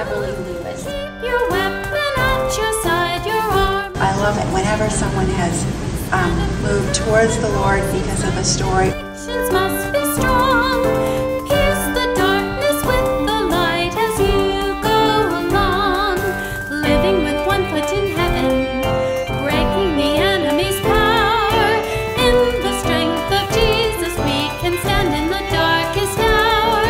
Beverly Lewis. Keep your weapon at your side, your arm. I love it whenever someone has moved towards the Lord because of a story. Actions must be strong. Pierce the darkness with the light as you go along. Living with one foot in heaven, breaking the enemy's power. In the strength of Jesus we can stand in the darkest hour.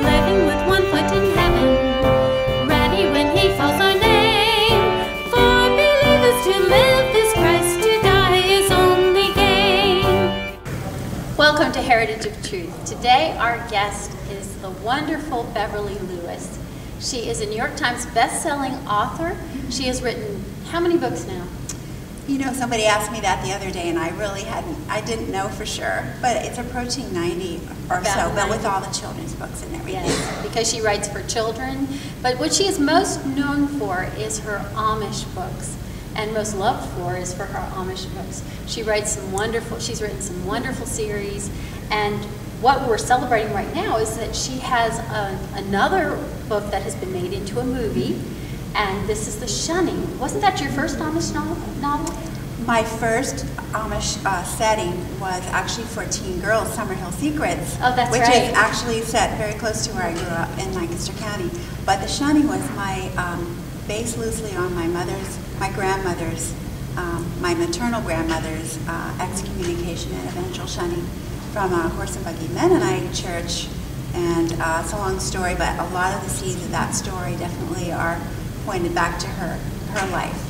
Living with one foot in heaven, ready when he calls our name. For believers to live is Christ, to die is only gain. Welcome to Heritage of Truth. Today our guest is the wonderful Beverly Lewis. She is a New York Times best-selling author. She has written how many books now? You know, somebody asked me that the other day, and I didn't know for sure, but it's approaching 90 or so, but with all the children's books and everything. Yes, because she writes for children. But what she is most known for is her Amish books, and most loved for is for her Amish books. She's written some wonderful series, and what we're celebrating right now is that she has another book that has been made into a movie, and this is The Shunning. Wasn't that your first Amish novel? My first Amish setting was actually for teen girls, Summerhill Secrets, which is actually set very close to where I grew up in Lancaster County. But The Shunning was based loosely on my grandmother's, my maternal grandmother's excommunication and eventual shunning from a horse and buggy Mennonite church. And it's a long story, but a lot of the seeds of that story definitely are pointed back to her life.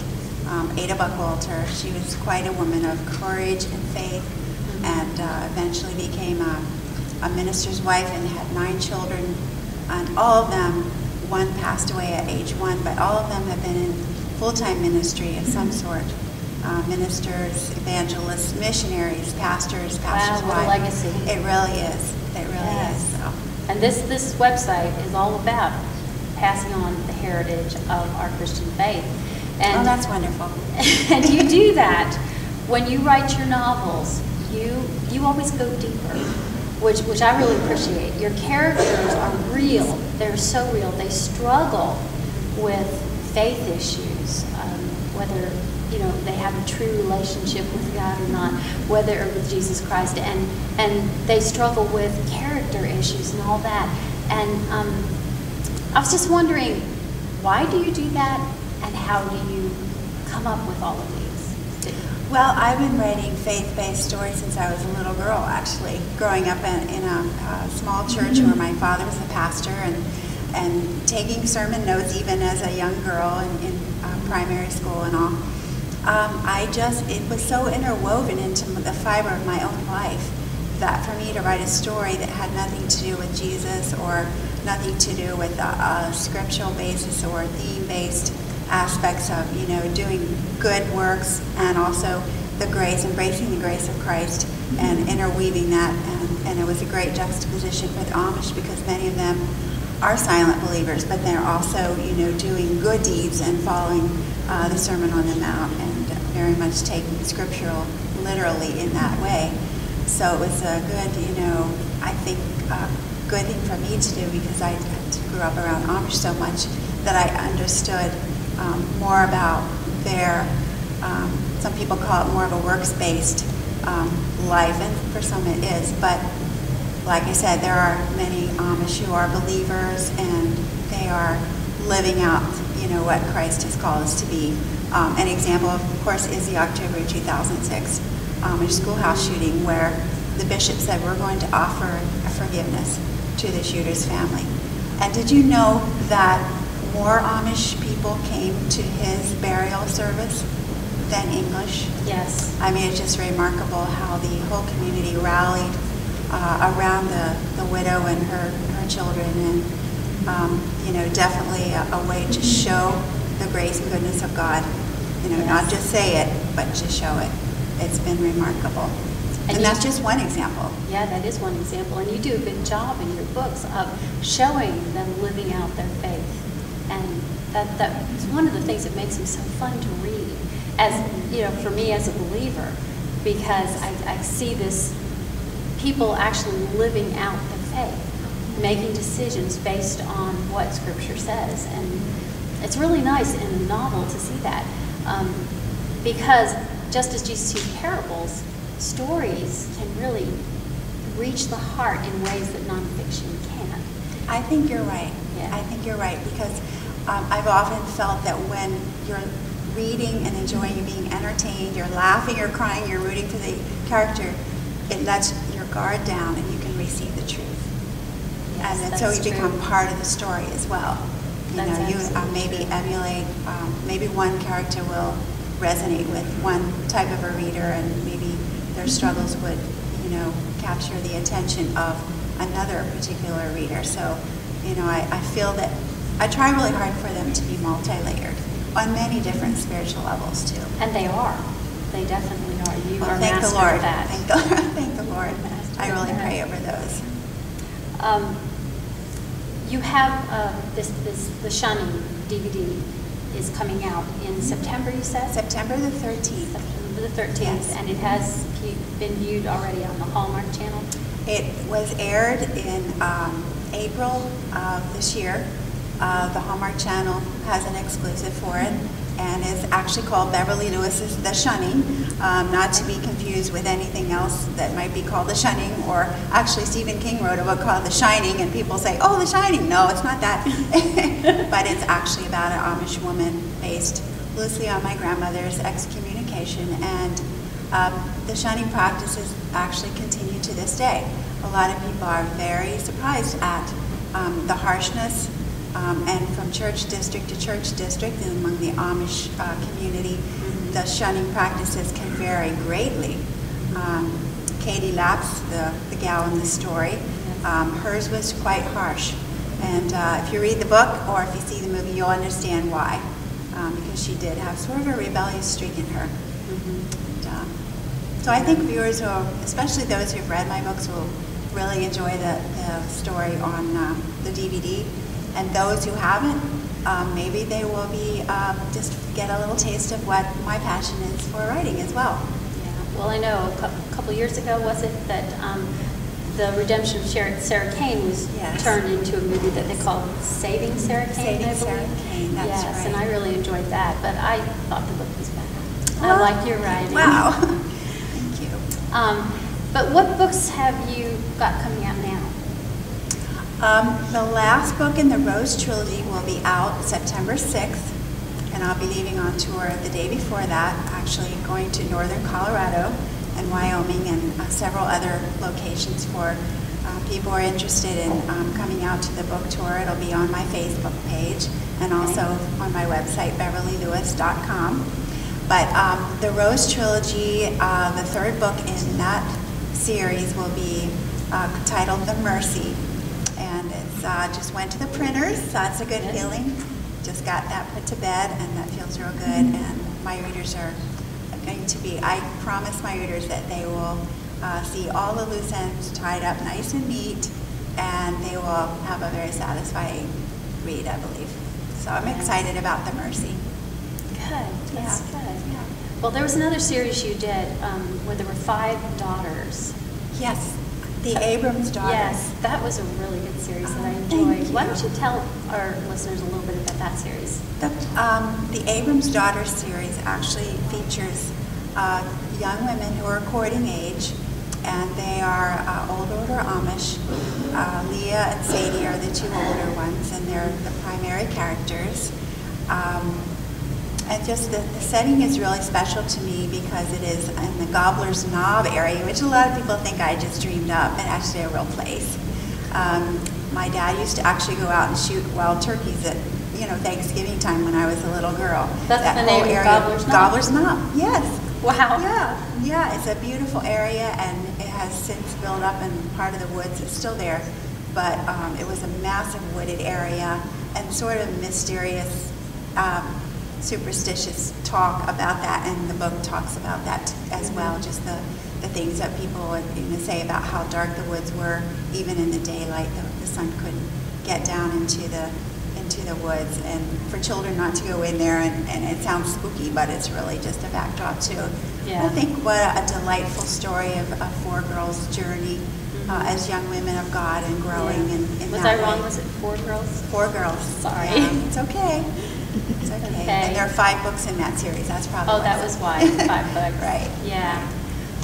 Ada Buckwalter, she was quite a woman of courage and faith, and eventually became a minister's wife and had 9 children, and all of them, one passed away at age 1, but all of them have been in full-time ministry of some sort. Ministers, evangelists, missionaries, pastors' wives. Wow, what a legacy. It really is. It really is. So. And this website is all about passing on the heritage of our Christian faith. And, oh, that's wonderful. And you do that when you write your novels. You always go deeper, which I really appreciate. Your characters are real. They're so real. They struggle with faith issues, whether they have a true relationship with God or not, whether with Jesus Christ, and they struggle with character issues and all that. And I was just wondering, why do you do that, and how do you come up with all of these? Well, I've been writing faith-based stories since I was a little girl, actually, growing up in a small church where my father was a pastor, and taking sermon notes even as a young girl in primary school and all. It was so interwoven into the fiber of my own life that for me to write a story that had nothing to do with Jesus or nothing to do with a scriptural basis or theme-based aspects of, doing good works, and also the grace, embracing the grace of Christ and interweaving that. And it was a great juxtaposition for the Amish, because many of them are silent believers, but they're also, doing good deeds and following the Sermon on the Mount, and very much taking scriptural literally in that way. So it was a good, I think, good thing for me to do, because I grew up around Amish so much that I understood more about their, some people call it more of a works-based life, and for some it is, but like I said, there are many Amish who are believers, and they are living out, what Christ has called us to be. An example, of course, is the October 2006 Amish schoolhouse shooting, where the bishop said, we're going to offer a forgiveness to the shooter's family. And did you know that more Amish people came to his burial service than English? Yes. I mean, it's just remarkable how the whole community rallied around the widow and her children, and definitely a way to show the grace and goodness of God. Yes. Not just say it, but to show it. It's been remarkable. And that's just one example. Yeah, that is one example. And you do a good job in your books of showing them living out their faith. And that's one of the things that makes them so fun to read, as for me as a believer, because I see this people actually living out the faith. making decisions based on what Scripture says. And it's really nice in a novel to see that, because just as Jesus used parables, stories can really reach the heart in ways that nonfiction can't. I think you're right. Yeah. I think you're right, because I've often felt that when you're reading and enjoying, you're being entertained, you're laughing, you're crying, you're rooting for the character, it lets your guard down and you can receive the truth. Yes, And then so you true. become part of the story as well. You That's know, you absolutely maybe true. emulate, maybe one character will resonate with one type of a reader, and maybe their struggles would, you know, capture the attention of another particular reader. So, you know, I feel that I try really hard for them to be multi-layered on many different spiritual levels too. And they are. They definitely are. You Well, are thank the master Lord. of that. Thank the Lord. Thank the Lord. Master I of really that. pray over those. You have the Shunning DVD is coming out in September, you said? September the 13th. September the 13th, Yes. and it has been viewed already on the Hallmark Channel? It was aired in April of this year. The Hallmark Channel has an exclusive for it, and is actually called Beverly Lewis's The Shunning, not to be confused with anything else that might be called The Shunning, or actually Stephen King wrote a book called The Shining, and people say, oh, The Shining. No, it's not that. But it's actually about an Amish woman based loosely on my grandmother's excommunication, and the shunning practices actually continue to this day. A lot of people are very surprised at the harshness, and from church district to church district, and among the Amish community, the shunning practices can vary greatly. Katie Laps, the gal in the story, hers was quite harsh. And if you read the book or if you see the movie, you'll understand why. Because she did have sort of a rebellious streak in her. So I think viewers will, especially those who've read my books, will really enjoy the story on the DVD. And those who haven't, maybe they will be just get a little taste of what my passion is for writing as well. Yeah. Well, I know a couple years ago, was it, that the Redemption of Sarah Kane was Yes. turned into a movie that they called Saving Sarah Kane, Saving I believe. Sarah Kane, that's yes, right. and I really enjoyed that, but I thought the book was better. I Well, like your writing. Wow. Thank you. But what books have you got coming out now? The last book in the Rose trilogy will be out September 6th, and I'll be leaving on tour the day before that, actually going to northern Colorado and Wyoming and several other locations for people who are interested in coming out to the book tour. It'll be on my Facebook page and also on my website, beverlylewis.com. But the Rose trilogy, the third book in that series will be titled The Mercy. And it's just went to the printers, so that's a good feeling. Just got that put to bed, and that feels real good. And my readers are going to be, I promise my readers that they will see all the loose ends tied up nice and neat, and they will have a very satisfying read, I believe. So I'm excited about The Mercy. Good, that's Yeah. good. Yeah. Well, there was another series you did where there were 5 daughters. Yes, the Abrams daughters. Yes, that was a really good series that I Thank enjoyed. you. Why don't you tell our listeners a little bit about that series? The Abrams Daughters series actually features young women who are courting age, and they are older Amish. Leah and Sadie are the 2 older ones, and they're the primary characters. And just the setting is really special to me because it is in the Gobbler's Knob area, which a lot of people think I just dreamed up, but actually a real place. My dad used to actually go out and shoot wild turkeys at Thanksgiving time when I was a little girl. That's that the name whole of area, Gobbler's Knob? Gobbler's Knob, yes. Wow. Yeah, it's a beautiful area, and it has since built up, and part of the woods is still there. But it was a massive wooded area, and sort of mysterious, superstitious talk about that, and the book talks about that as well, just the things that people would say about how dark the woods were, even in the daylight. The sun couldn't get down into the woods, and for children not to go in there, and it sounds spooky, but it's really just a backdrop too. Yeah. I think what a delightful story of 4 girls' journey as young women of God and growing in Was that I wrong? way. Was it 4 girls? 4 girls. Sorry. Yeah, it's okay. It's okay. And there are 5 books in that series. That's probably Oh, that was why, 5 books. Right. Yeah.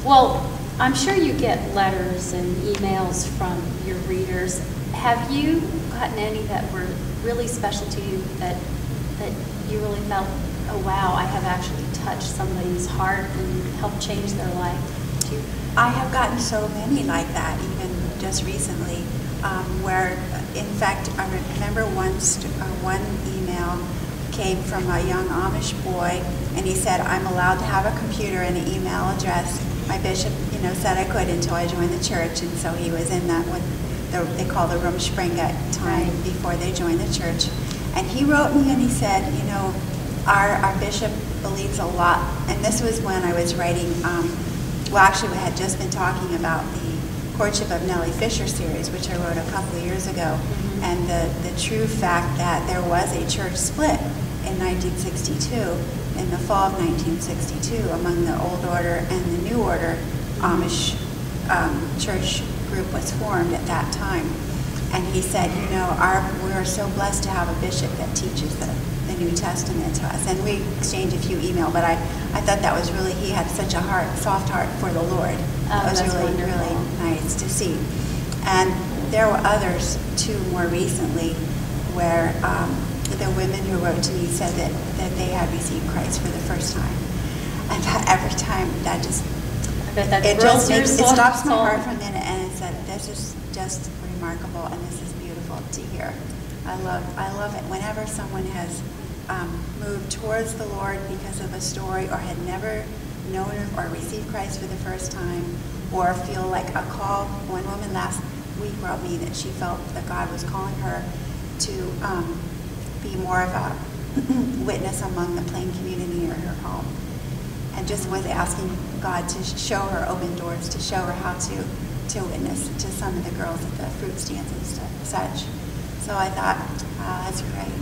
Well, I'm sure you get letters and emails from your readers. Have you gotten any that were really special to you that you really felt, oh wow, I have actually touched somebody's heart and helped change their life? I have gotten so many like that, even just recently, where, in fact, I remember one email came from a young Amish boy, and he said, I'm allowed to have a computer and an email address. My bishop, said I could until I joined the church, and so he was in that, they call the Rumspringa time before they joined the church. And he wrote me and he said, our bishop believes a lot, and this was when I was writing, actually we had just been talking about the Courtship of Nellie Fisher series, which I wrote a couple of years ago, and the true fact that there was a church split in 1962, in the fall of 1962, among the Old Order and the New Order. Amish church group was formed at that time. And he said, we are so blessed to have a bishop that teaches the New Testament to us. And we exchanged a few emails, but I thought that was really, he had such a soft heart for the Lord. That was really, really nice to see. And there were others, too, more recently, where the women who wrote to me said that they had received Christ for the first time. And every time that just, it stops my heart for a minute, and it said, this is just remarkable, and this is beautiful to hear. I love it. Whenever someone has moved towards the Lord because of a story, or had never known or received Christ for the first time, or feel like a call. One woman last week wrote me that she felt that God was calling her to be more of a witness among the Plain community near her home, and just was asking God to show her, open doors, to show her how to witness to some of the girls at the fruit stands and such. So I thought, wow, that's great.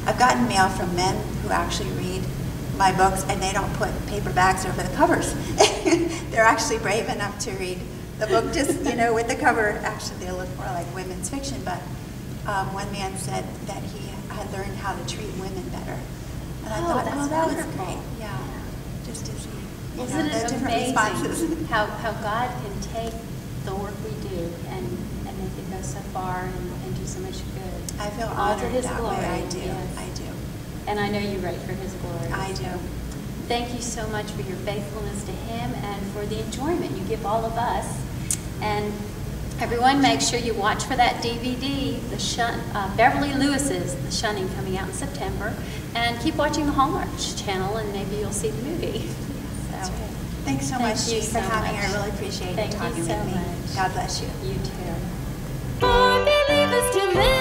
I've gotten mail from men who actually read my books, and they don't put paper bags over the covers. They're actually brave enough to read the book just, with the cover. Actually, they look more like women's fiction, but one man said that he had learned how to treat women better. And I thought, that was great. Yeah, just to see the different responses. How God can take the work we do and make it go so far and do so much good. I feel all to honored His that glory. way. I do. Yes. I do. And I know you write for His glory. I do. Thank you so much for your faithfulness to Him and for the enjoyment you give all of us. And everyone, make sure you watch for that DVD, Beverly Lewis's The Shunning, coming out in September. And keep watching the Hallmark Channel, and maybe you'll see the movie. That's right. Thanks so much, Jeanne, for having me. I really appreciate you talking with me. God bless you. You too. For believers to live.